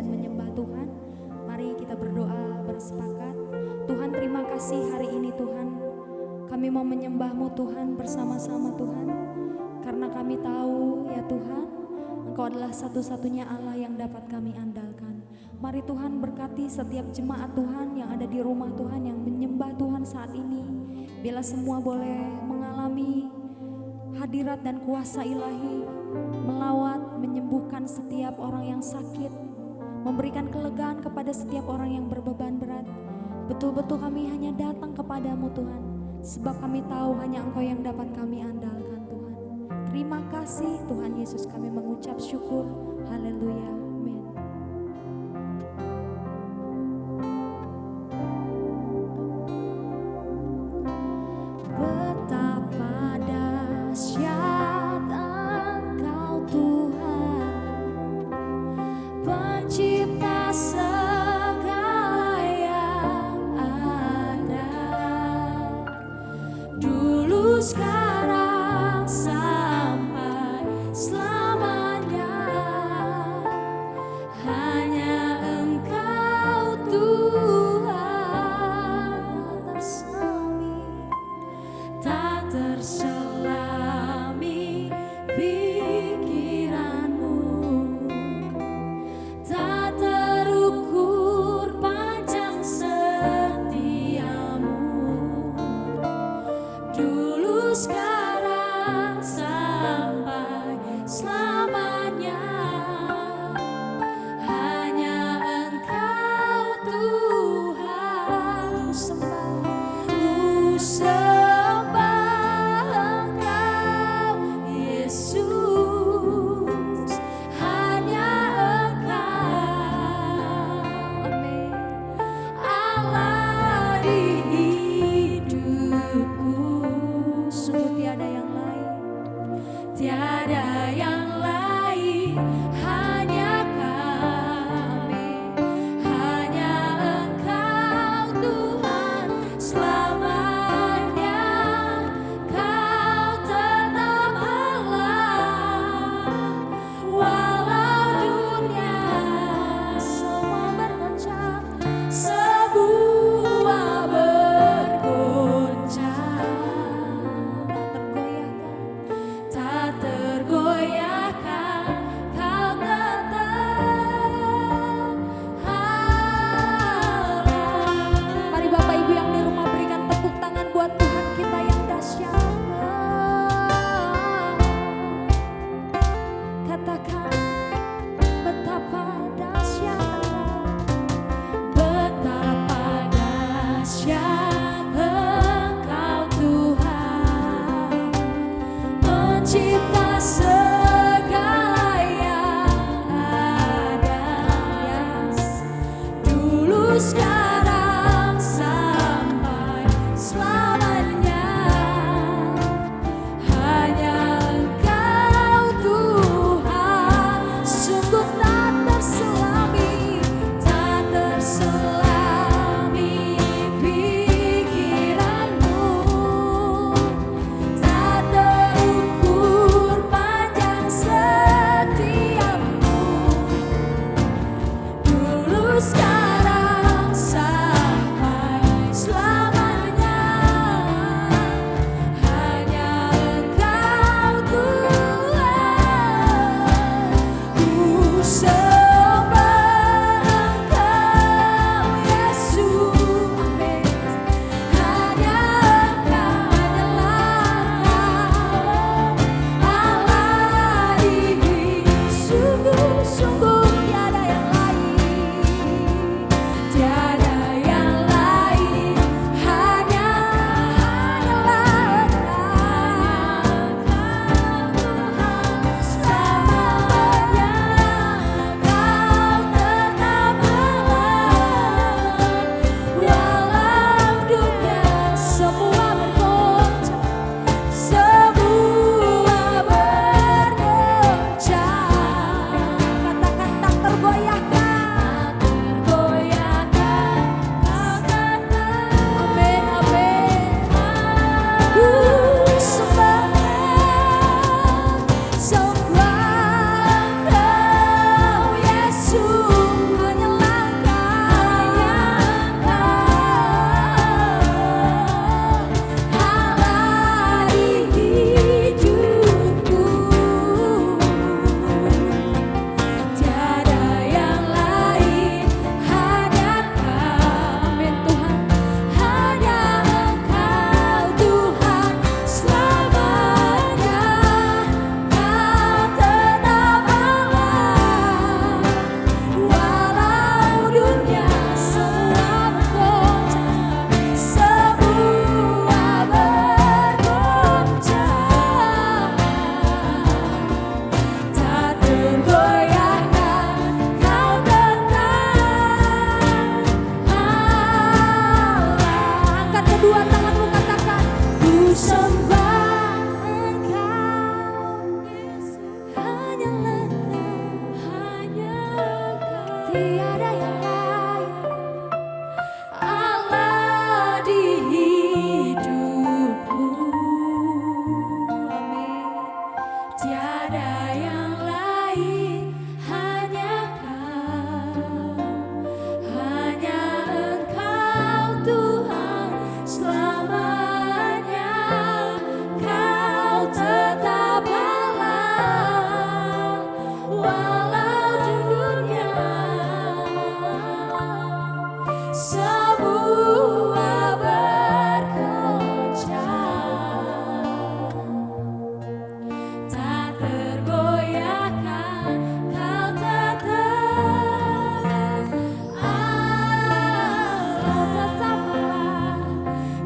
dan menyembah Tuhan. Mari kita berdoa bersepakat. Tuhan, terima kasih hari ini Tuhan. Kami mau menyembah-Mu Tuhan bersama-sama Tuhan. Karena kami tahu ya Tuhan, Engkau adalah satu-satunya Allah yang dapat kami andalkan. Mari Tuhan berkati setiap jemaat Tuhan yang ada di rumah Tuhan, yang menyembah Tuhan saat ini. Bila semua boleh mengalami hadirat dan kuasa ilahi, melawat, menyembuhkan setiap orang yang sakit, memberikan kelegaan kepada setiap orang yang berbeban berat. Betul-betul kami hanya datang kepadamu Tuhan, sebab kami tahu hanya Engkau yang dapat kami andalkan Tuhan. Terima kasih Tuhan Yesus, kami mengucap syukur. Haleluya. Amin. Betapa dahsyat Engkau Tuhan, Pencipta segala yang ada, dulu sekarang sampai selamanya. walau dunia semua bergoncang, tak tergoyahkan, kau tetap Allah, kau tetap Allah,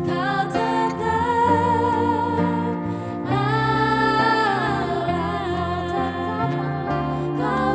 kau tetap Allah, kau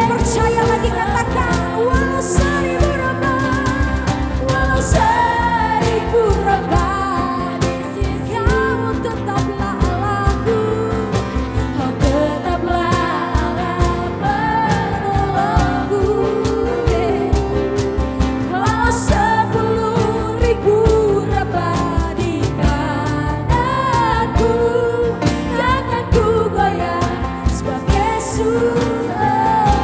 percaya lagi, katakan walau seribu rabah, walau seribu rabah, kamu tetaplah Allahku, kau tetaplah Allah penolongku. Walau 10.000 rabah di kananku, takkan ku goyah sebab Yesus.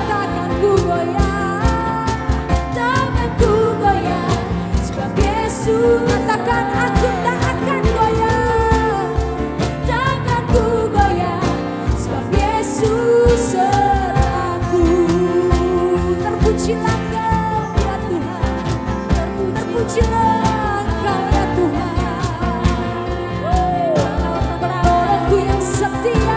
Takkan ku goyah, takkan ku goyah sebab Yesus. Katakan aku tak akan goyah, takkan ku goyah sebab Yesus sertaku. Terpujilah Kau ya Tuhan, terpujilah Kau ya Tuhan, penolongku yang setia.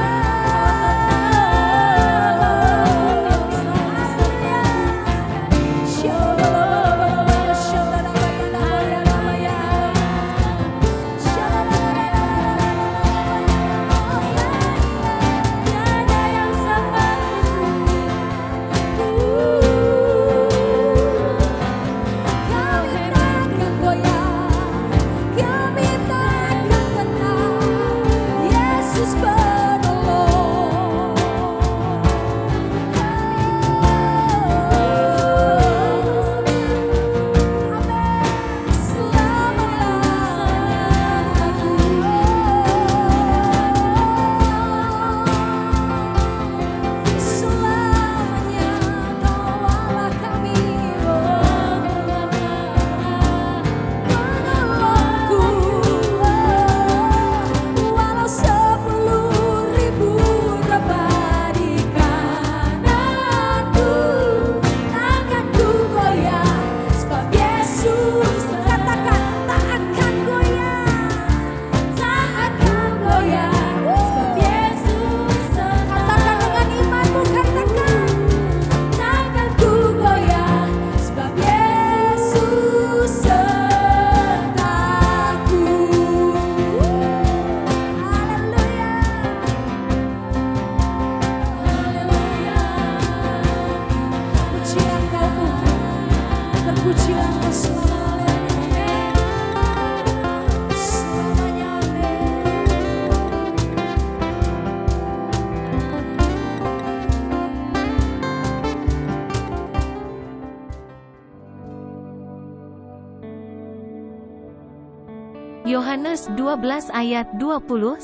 Yohanes 12 ayat 20-50.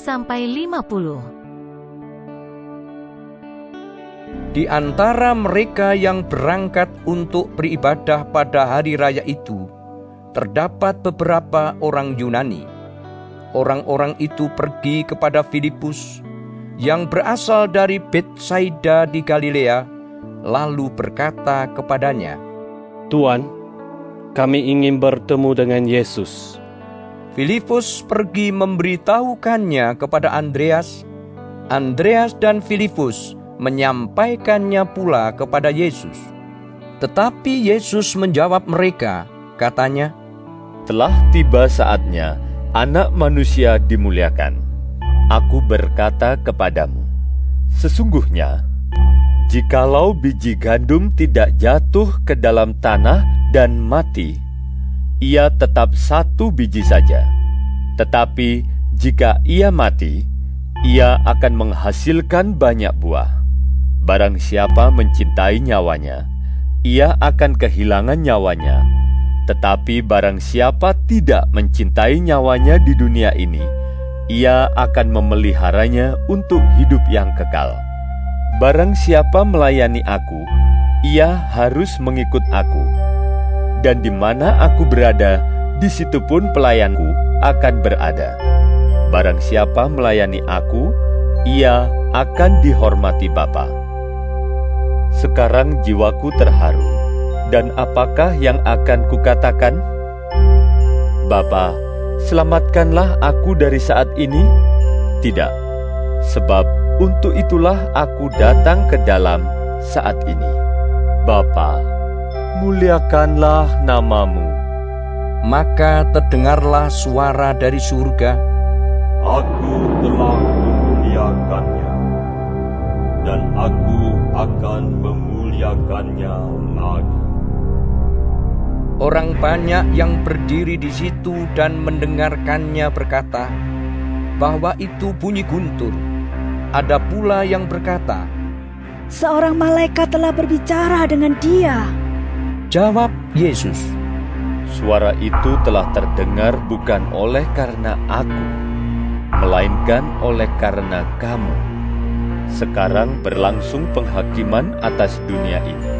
Di antara mereka yang berangkat untuk beribadah pada hari raya itu, terdapat beberapa orang Yunani. Orang-orang itu pergi kepada Filipus, yang berasal dari Betsaida di Galilea, lalu berkata kepadanya, "Tuan, kami ingin bertemu dengan Yesus." Filipus pergi memberitahukannya kepada Andreas. Andreas dan Filipus menyampaikannya pula kepada Yesus. Tetapi Yesus menjawab mereka, katanya, "Telah tiba saatnya Anak Manusia dimuliakan. Aku berkata kepadamu, sesungguhnya, jikalau biji gandum tidak jatuh ke dalam tanah dan mati, ia tetap satu biji saja. Tetapi jika ia mati, ia akan menghasilkan banyak buah. Barang siapa mencintai nyawanya, ia akan kehilangan nyawanya. Tetapi barang siapa tidak mencintai nyawanya di dunia ini, ia akan memeliharanya untuk hidup yang kekal. Barang siapa melayani aku, ia harus mengikut aku. Dan di mana aku berada, di situ pun pelayanku akan berada. Barang siapa melayani aku, ia akan dihormati Bapa." Sekarang jiwaku terharu, dan apakah yang akan kukatakan? Bapa, selamatkanlah aku dari saat ini? Tidak, sebab untuk itulah aku datang ke dalam saat ini. Bapa, muliakanlah namamu. Maka terdengarlah suara dari surga, Aku telah memuliakannya, dan aku akan memuliakannya memuliakannya lagi. Orang banyak yang berdiri di situ dan mendengarkannya berkata bahwa itu bunyi guntur. Ada pula yang berkata, "Seorang malaikat telah berbicara dengan dia." Jawab Yesus, Suara itu telah terdengar bukan oleh karena aku, melainkan oleh karena kamu. Sekarang berlangsung penghakiman atas dunia ini.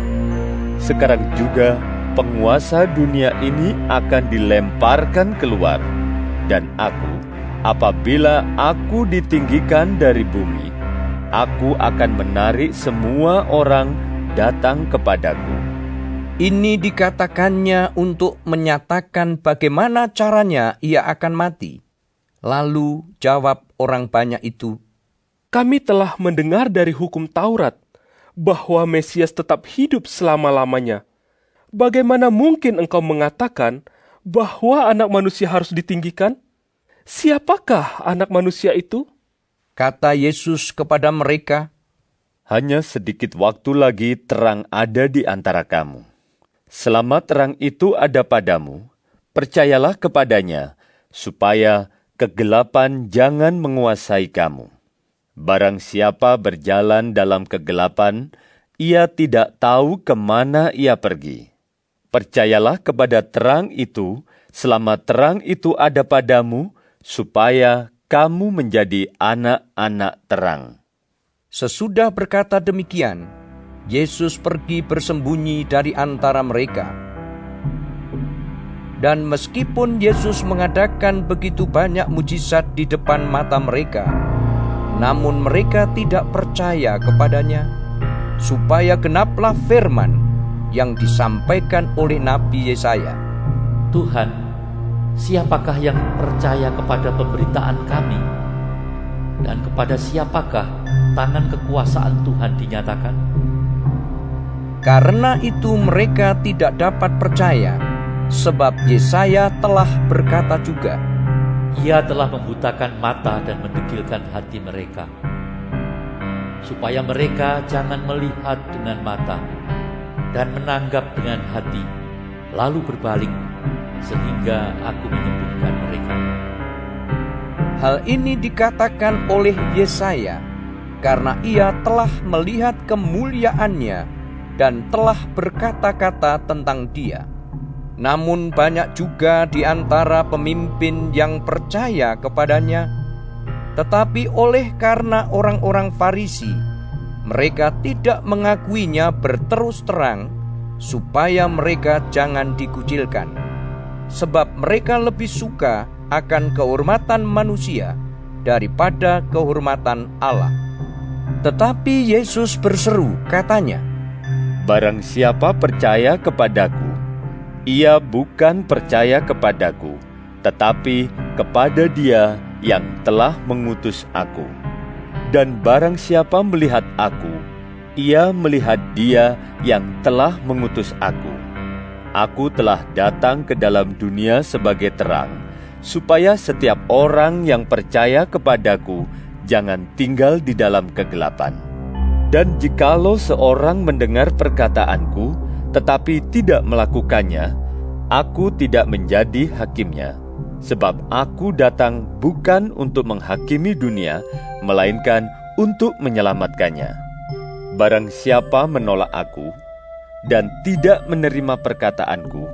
Sekarang juga penguasa dunia ini akan dilemparkan keluar, dan aku, apabila aku ditinggikan dari bumi, aku akan menarik semua orang datang kepadaku. Ini dikatakannya untuk menyatakan bagaimana caranya ia akan mati. Lalu jawab orang banyak itu, Kami telah mendengar dari hukum Taurat bahwa Mesias tetap hidup selama-lamanya. Bagaimana mungkin engkau mengatakan bahwa anak manusia harus ditinggikan? Siapakah anak manusia itu? kata Yesus kepada mereka, Hanya sedikit waktu lagi terang ada di antara kamu. Selama terang itu ada padamu, percayalah kepadanya, supaya kegelapan jangan menguasai kamu. Barang siapa berjalan dalam kegelapan, ia tidak tahu kemana ia pergi. Percayalah kepada terang itu, selama terang itu ada padamu, supaya kamu menjadi anak-anak terang. Sesudah berkata demikian, Yesus pergi bersembunyi dari antara mereka. Dan meskipun Yesus mengadakan begitu banyak mujizat di depan mata mereka, namun mereka tidak percaya kepadanya, supaya genaplah firman yang disampaikan oleh Nabi Yesaya. Tuhan, siapakah yang percaya kepada pemberitaan kami? Dan kepada siapakah tangan kekuasaan Tuhan dinyatakan? Karena itu mereka tidak dapat percaya, sebab Yesaya telah berkata juga, Ia telah membutakan mata dan mendegilkan hati mereka, supaya mereka jangan melihat dengan mata dan menanggap dengan hati, lalu berbalik, sehingga aku menyembuhkan mereka. hal ini dikatakan oleh Yesaya, karena ia telah melihat kemuliaannya dan telah berkata-kata tentang dia. Namun banyak juga di antara pemimpin yang percaya kepadanya, tetapi oleh karena orang-orang Farisi, mereka tidak mengakuinya berterus terang, supaya mereka jangan dikucilkan. Sebab mereka lebih suka akan kehormatan manusia daripada kehormatan Allah. Tetapi Yesus berseru, katanya, Barang siapa percaya kepadaku, ia bukan percaya kepadaku, tetapi kepada Dia yang telah mengutus aku. Dan barang siapa melihat aku, ia melihat Dia yang telah mengutus aku. Aku telah datang ke dalam dunia sebagai terang, supaya setiap orang yang percaya kepadaku jangan tinggal di dalam kegelapan. Dan jikalau seorang mendengar perkataanku, tetapi tidak melakukannya, aku tidak menjadi hakimnya. Sebab aku datang bukan untuk menghakimi dunia, melainkan untuk menyelamatkannya. Barang siapa menolak aku dan tidak menerima perkataanku,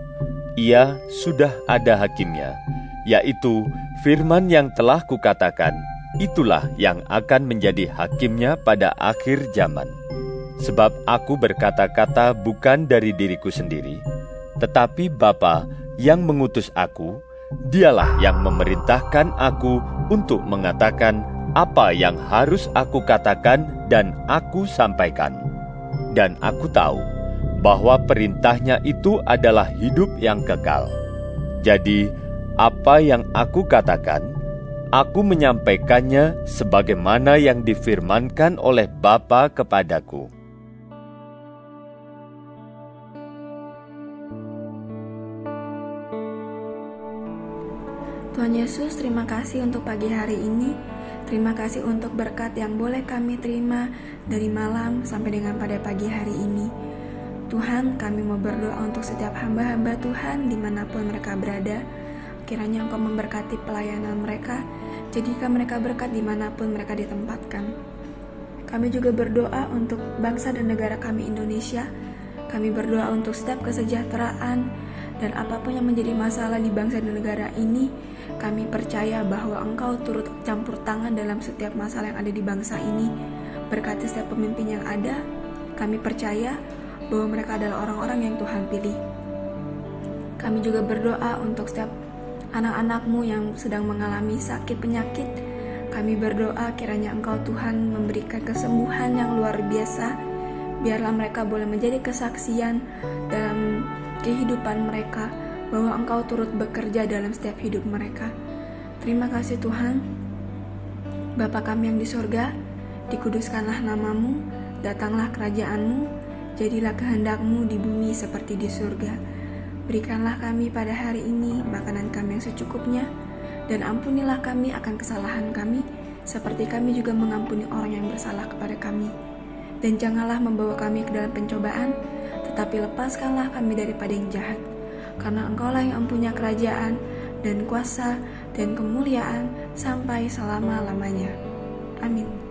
ia sudah ada hakimnya, yaitu firman yang telah kukatakan, itulah yang akan menjadi hakimnya pada akhir zaman. Sebab aku berkata-kata bukan dari diriku sendiri, tetapi Bapa yang mengutus aku, Dialah yang memerintahkan aku untuk mengatakan apa yang harus aku katakan dan aku sampaikan. Dan aku tahu bahwa perintahnya itu adalah hidup yang kekal. Jadi, apa yang aku katakan, aku menyampaikannya sebagaimana yang difirmankan oleh Bapa kepadaku. Tuhan Yesus, terima kasih untuk pagi hari ini. Terima kasih untuk berkat yang boleh kami terima dari malam sampai dengan pada pagi hari ini. Tuhan, kami mau berdoa untuk setiap hamba-hamba Tuhan dimanapun mereka berada. Kiranya Engkau memberkati pelayanan mereka, jadikan mereka berkat dimanapun mereka ditempatkan. Kami juga berdoa untuk bangsa dan negara kami Indonesia. Kami berdoa untuk setiap kesejahteraan dan apapun yang menjadi masalah di bangsa dan negara ini. Kami percaya bahwa Engkau turut campur tangan dalam setiap masalah yang ada di bangsa ini. Berkati setiap pemimpin yang ada. Kami percaya bahwa mereka adalah orang-orang yang Tuhan pilih. Kami juga berdoa untuk setiap anak-anak-Mu yang sedang mengalami sakit penyakit. Kami berdoa kiranya Engkau Tuhan memberikan kesembuhan yang luar biasa. Biarlah mereka boleh menjadi kesaksian dalam kehidupan mereka bahwa Engkau turut bekerja dalam setiap hidup mereka. Terima kasih Tuhan. Bapa kami yang di surga, dikuduskanlah nama-Mu, datanglah kerajaan-Mu, jadilah kehendak-Mu di bumi seperti di surga. Berikanlah kami pada hari ini makanan kami yang secukupnya, dan ampunilah kami akan kesalahan kami, seperti kami juga mengampuni orang yang bersalah kepada kami. Dan janganlah membawa kami ke dalam pencobaan, tetapi lepaskanlah kami daripada yang jahat. Karena Engkaulah yang mempunyai kerajaan, dan kuasa, dan kemuliaan, sampai selama-lamanya. Amin.